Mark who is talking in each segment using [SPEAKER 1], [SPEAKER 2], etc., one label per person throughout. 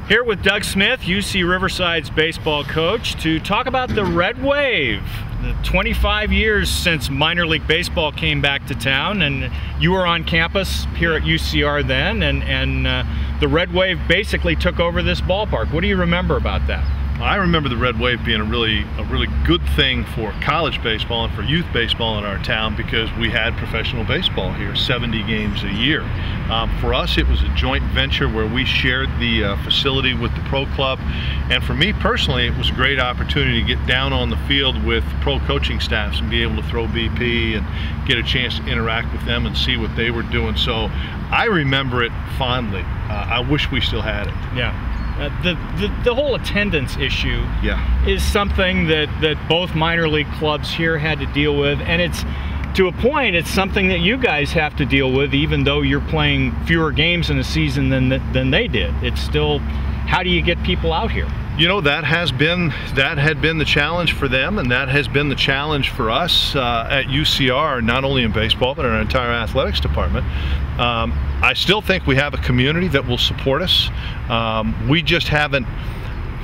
[SPEAKER 1] Here with Doug Smith, UC Riverside's baseball coach, to talk about the Red Wave. The 25 years since minor league baseball came back to town, and you were on campus here at UCR then, and the Red Wave basically took over this ballpark. What do you remember about that?
[SPEAKER 2] I remember the Red Wave being a really good thing for college baseball and for youth baseball in our town, because we had professional baseball here, 70 games a year. For us, it was a joint venture where we shared the facility with the pro club, and for me personally, it was a great opportunity to get down on the field with pro coaching staffs and be able to throw BP and get a chance to interact with them and see what they were doing. So I remember it fondly. I wish we still had it.
[SPEAKER 1] Yeah. The whole attendance issue is something that both minor league clubs here had to deal with, and it's, to a point, it's something that you guys have to deal with, even though you're playing fewer games in a season than they did. It's still, how do you get people out here?
[SPEAKER 2] You know, that had been the challenge for them, and that has been the challenge for us at UCR, not only in baseball, but in our entire athletics department. I still think we have a community that will support us. We just haven't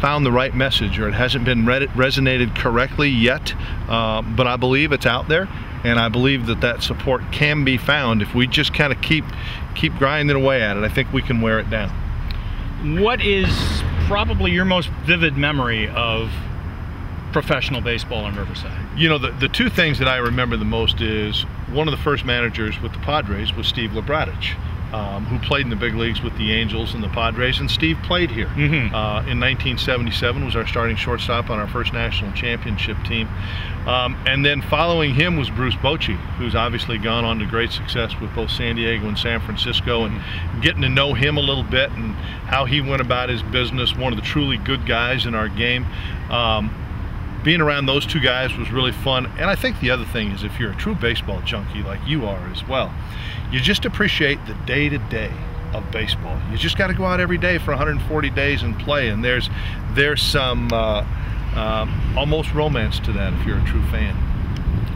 [SPEAKER 2] found the right message, or it hasn't been resonated correctly yet, but I believe it's out there, and I believe that support can be found if we just kind of keep grinding away at it. I think we can wear it down.
[SPEAKER 1] What is probably your most vivid memory of professional baseball in Riverside?
[SPEAKER 2] You know, the two things that I remember the most is one of the first managers with the Padres was Steve Labradich, who played in the big leagues with the Angels and the Padres, and Steve played here. In 1977 was our starting shortstop on our first national championship team. And then following him was Bruce Bochy, who's obviously gone on to great success with both San Diego and San Francisco, and getting to know him a little bit and how he went about his business, one of the truly good guys in our game. Being around those two guys was really fun. And I think the other thing is, if you're a true baseball junkie like you are as well, you just appreciate the day-to-day of baseball. You just got to go out every day for 140 days and play, and there's some almost romance to that if you're a true fan.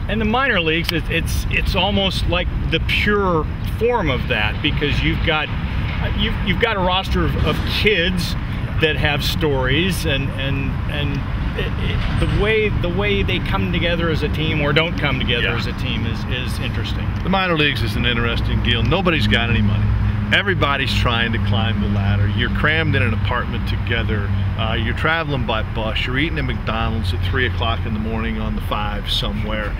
[SPEAKER 1] And the minor leagues, it's almost like the pure form of that, because you've got a roster of kids that have stories, and the way they come together as a team or don't come together as a team is interesting.
[SPEAKER 2] The minor leagues is an interesting deal. Nobody's got any money. Everybody's trying to climb the ladder. You're crammed in an apartment together. You're traveling by bus. You're eating at McDonald's at 3 o'clock in the morning on the 5 somewhere.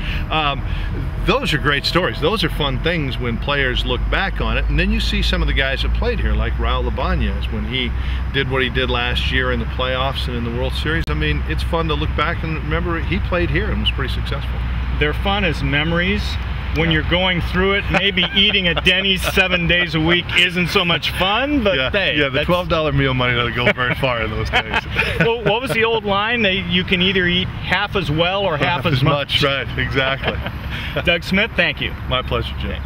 [SPEAKER 2] Those are great stories. Those are fun things when players look back on it. And then you see some of the guys that played here, like Raul Ibanez, when he did what he did last year in the playoffs and in the World Series. I mean, it's fun to look back and remember he played here and was pretty successful.
[SPEAKER 1] They're fun as memories. When you're going through it, maybe eating at Denny's 7 days a week isn't so much fun, but hey.
[SPEAKER 2] Yeah, the $12 meal money doesn't go very far in those days.
[SPEAKER 1] Well, what was the old line? You can either eat half as well or half as much.
[SPEAKER 2] Right, exactly.
[SPEAKER 1] Doug Smith, thank you.
[SPEAKER 2] My pleasure, Jay.